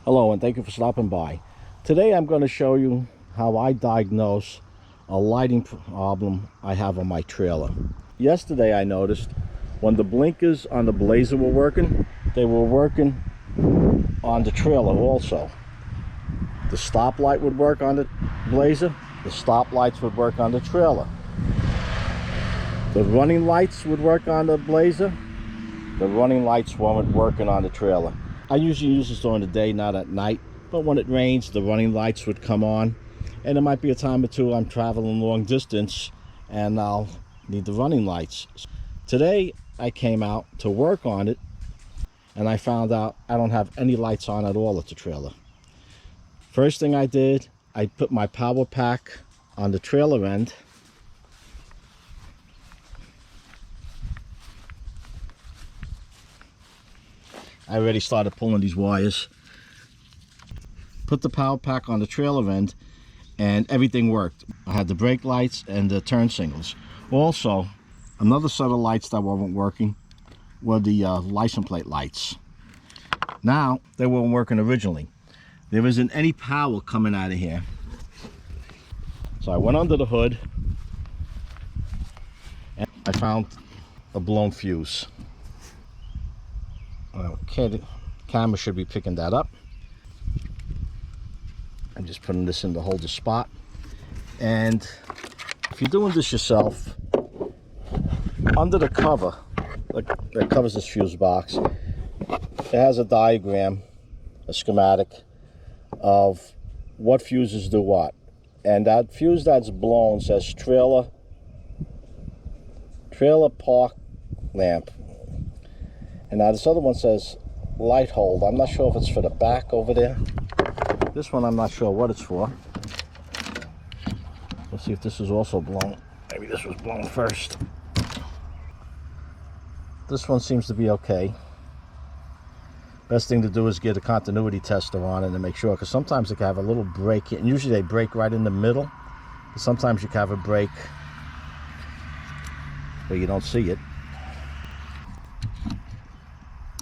Hello and thank you for stopping by. Today I'm going to show you how I diagnose a lighting problem I have on my trailer. Yesterday I noticed when the blinkers on the Blazer were working, they were working on the trailer also. The stoplight would work on the Blazer, the stoplights would work on the trailer. The running lights would work on the Blazer, the running lights weren't working on the trailer. I usually use this during the day, not at night, but when it rains, the running lights would come on, and there might be a time or two I'm traveling long distance and I'll need the running lights. Today I came out to work on it and I found out I don't have any lights on at all at the trailer. First thing I did, I put my power pack on the trailer end. I already started pulling these wires. Put the power pack on the trailer end and everything worked. I had the brake lights and the turn signals. Also, another set of lights that weren't working were the license plate lights. Now, they weren't working originally. There isn't any power coming out of here. So I went under the hood and I found a blown fuse. Okay, the camera should be picking that up. I'm just putting this in to hold the spot. And if you're doing this yourself, under the cover that covers this fuse box, it has a diagram, a schematic of what fuses do what. And that fuse that's blown says trailer park lamp. And now this other one says light hold. I'm not sure if it's for the back over there. This one I'm not sure what it's for. Let's see if this is also blown. Maybe this was blown first. This one seems to be okay. Best thing to do is get a continuity tester on it and make sure, because sometimes they can have a little break, and usually they break right in the middle, but sometimes you can have a break where you don't see it.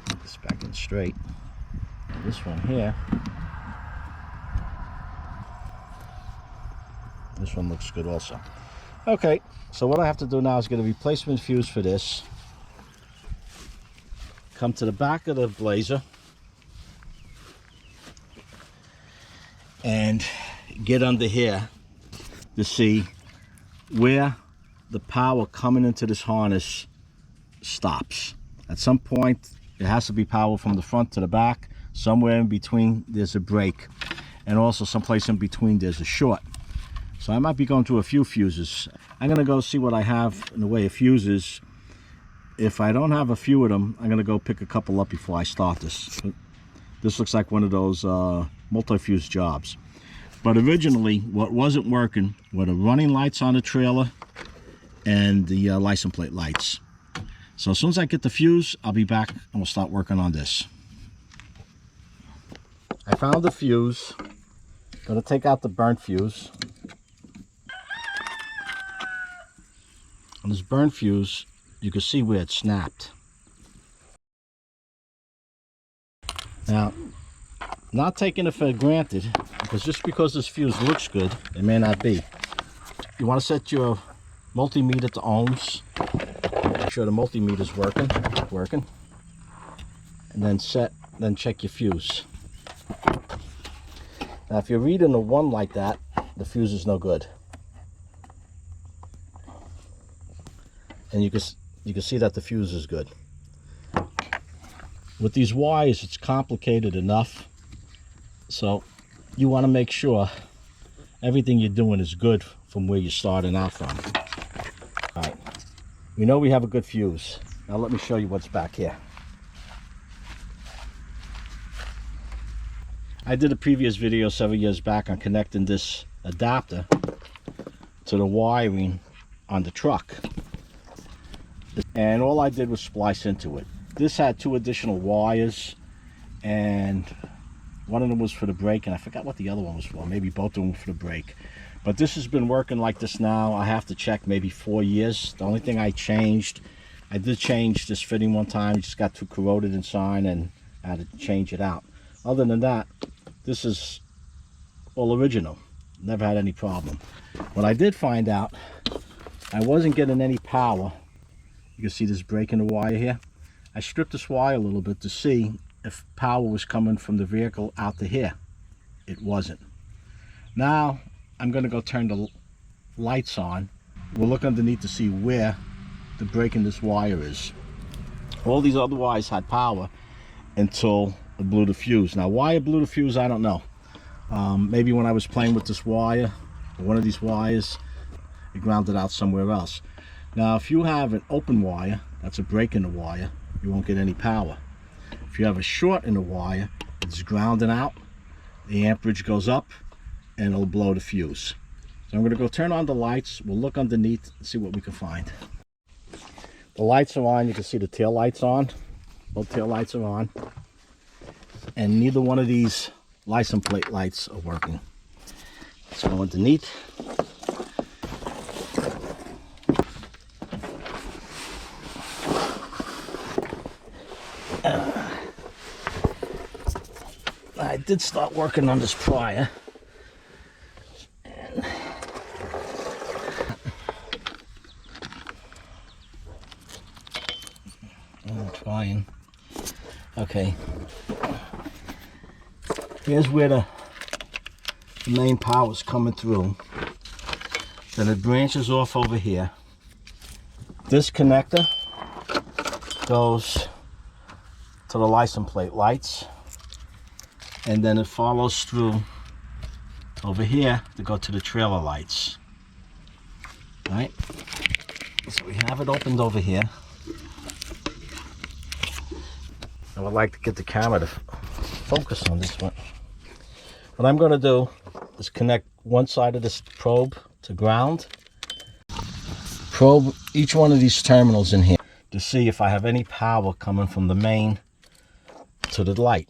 Put this back in straight. This one here, this one looks good also. Okay, so what I have to do now is get a replacement fuse for this. Come to the back of the Blazer and get under here to see where the power coming into this harness stops. At some point it has to be power from the front to the back. Somewhere in between there's a break, and also someplace in between there's a short. So I might be going through a few fuses. I'm gonna go see what I have in the way of fuses. If I don't have a few of them, I'm gonna go pick a couple up before I start this. This looks like one of those multi-fuse jobs. But originally, what wasn't working were the running lights on the trailer and the license plate lights. So as soon as I get the fuse, I'll be back and we'll start working on this. I found the fuse. Gonna take out the burnt fuse. On this burnt fuse, you can see where it snapped. Now, not taking it for granted, because just because this fuse looks good, it may not be. You want to set your multimeter to ohms. Make sure the multimeter is working, and then check your fuse. Now, if you're reading a 1 like that, the fuse is no good. And you can see that the fuse is good. With these wires, it's complicated enough, so you want to make sure everything you're doing is good from where you're starting out from. All right, we know we have a good fuse. Now let me show you what's back here. I did a previous video several years back on connecting this adapter to the wiring on the truck. And all I did was splice into it. This had 2 additional wires, and one of them was for the brake, and I forgot what the other one was for. Maybe both of them were for the brake. But this has been working like this now, I have to check, maybe 4 years. The only thing I changed, I did change this fitting one time. It just got too corroded inside and I had to change it out. Other than that, This is all original. Never had any problem. What I did find out, I wasn't getting any power. You can see this break in the wire here. I stripped this wire a little bit to see if power was coming from the vehicle out to here. It wasn't. Now I'm going to go turn the lights on. We'll look underneath to see where the break in this wire is. All these other wires had power until it blew the fuse. Now why it blew the fuse, I don't know. Maybe when I was playing with this wire, one of these wires, it grounded out somewhere else. Now if you have an open wire, that's a break in the wire, you won't get any power. If you have a short in the wire, it's grounding out, the amperage goes up, and it'll blow the fuse. So I'm going to go turn on the lights. We'll look underneath and see what we can find. The lights are on. You can see the tail lights on. Both tail lights are on. And neither one of these license plate lights are working. Let's go underneath. I did start working on this prior. I'm trying. Okay. Here's where the main power is coming through. Then it branches off over here. This connector goes to the license plate lights, and then it follows through over here to go to the trailer lights. All right, so we have it opened over here. I would like to get the camera to focus on this one. What I'm going to do is connect one side of this probe to ground. Probe each one of these terminals in here to see if I have any power coming from the main to the light.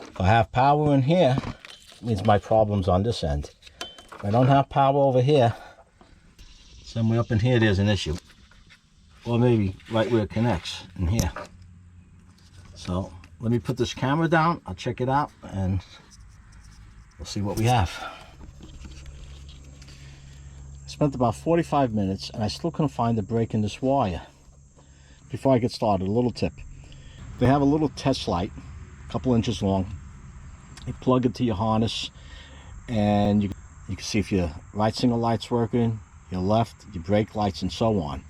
If I have power in here, it means my problem's on this end. If I don't have power over here, somewhere up in here there's an issue. Or maybe right where it connects, in here. So let me put this camera down, I'll check it out, and we'll see what we have. I spent about 45 minutes and I still couldn't find the break in this wire. Before I get started, a little tip. They have a little test light, a couple inches long. You plug it to your harness and you can see if your right signal light's working, your left, your brake lights, and so on.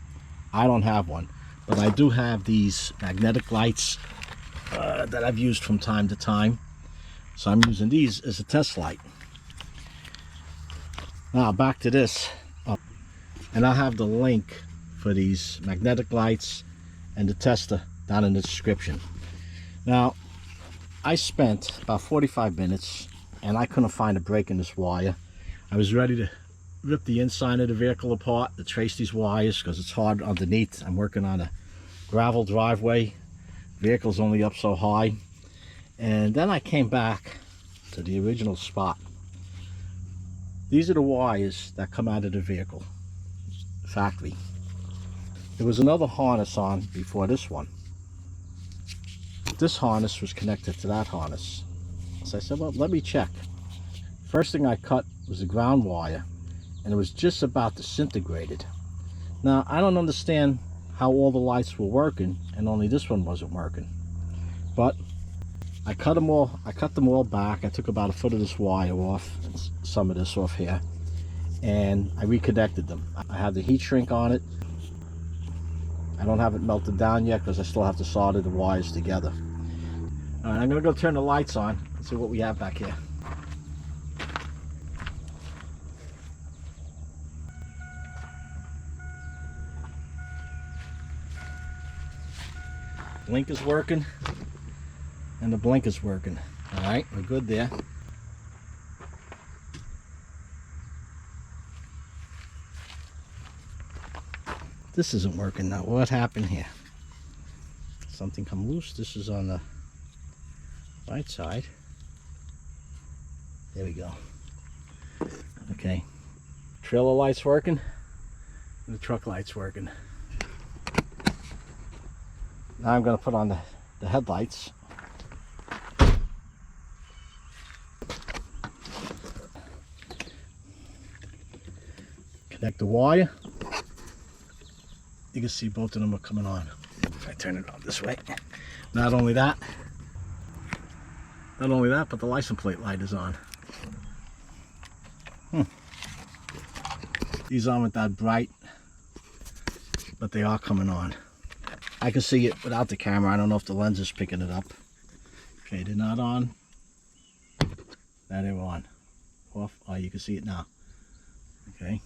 I don't have one, but I do have these magnetic lights that I've used from time to time. So I'm using these as a test light. Now back to this. And I'll have the link for these magnetic lights and the tester down in the description. Now, I spent about 45 minutes and I couldn't find a break in this wire. I was ready to rip the inside of the vehicle apart to trace these wires because it's hard underneath. I'm working on a gravel driveway. Vehicle's only up so high. And then I came back to the original spot. These are the wires that come out of the vehicle, factory. There was another harness on before this one. This harness was connected to that harness. So I said, well, let me check. First thing I cut was the ground wire, and it was just about disintegrated. Now, I don't understand how all the lights were working and only this one wasn't working. But I cut them all back. I took about a foot of this wire off, and some of this off here, and I reconnected them. I have the heat shrink on it. I don't have it melted down yet because I still have to solder the wires together. All right, I'm gonna go turn the lights on and see what we have back here. Blink is working and the blink is working. All right, we're good there. This isn't working now. What happened here? Something come loose. This is on the right side. There we go. Okay. Trailer light's working. And the truck light's working. Now I'm going to put on the headlights. Connect the wire. You can see both of them are coming on. If I turn it on this way. Not only that, but the license plate light is on. These aren't that bright, but they are coming on. I can see it without the camera. I don't know if the lens is picking it up. Okay, they're not on. Now they're on. Off. Oh, you can see it now. Okay.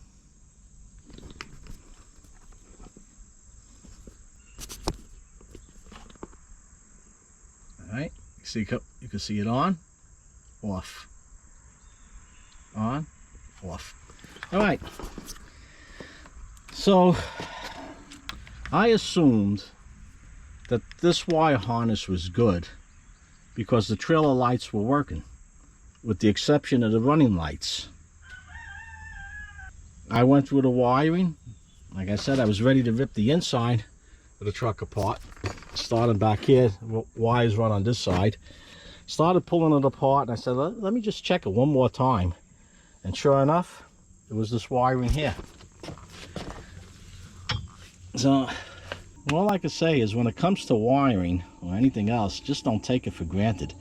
All right. You can see it on, off, on, off. All right. So I assumed that this wire harness was good because the trailer lights were working, with the exception of the running lights. I went through the wiring. Like I said, I was ready to rip the inside of the truck apart. Started back here, wires run on this side. Started pulling it apart, and I said, let me just check it one more time. And sure enough, it was this wiring here. So all I can say is, when it comes to wiring or anything else, just don't take it for granted.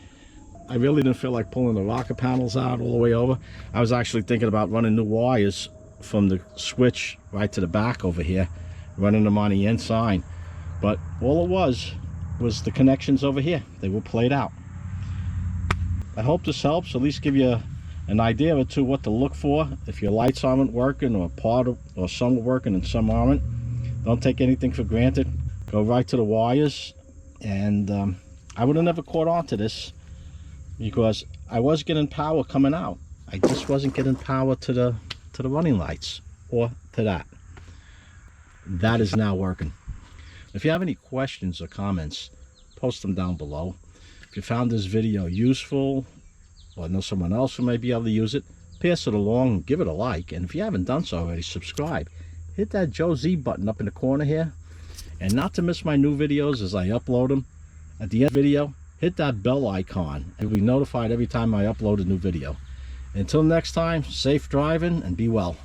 I really didn't feel like pulling the rocker panels out all the way over. I was actually thinking about running new wires from the switch right to the back over here, running them on the inside. But all it was the connections over here. They were played out. I hope this helps, at least give you an idea or two what to look for if your lights aren't working, or or some are working and some aren't. Don't take anything for granted. Go right to the wires. And I would have never caught on to this because I was getting power coming out. I just wasn't getting power to the running lights or to that. That is now working. If you have any questions or comments, post them down below. If you found this video useful, or know someone else who may be able to use it, pass it along, give it a like. And if you haven't done so already, subscribe. Hit that Joe Z button up in the corner here. And not to miss my new videos as I upload them. At the end of the video, hit that bell icon. You'll be notified every time I upload a new video. Until next time, safe driving and be well.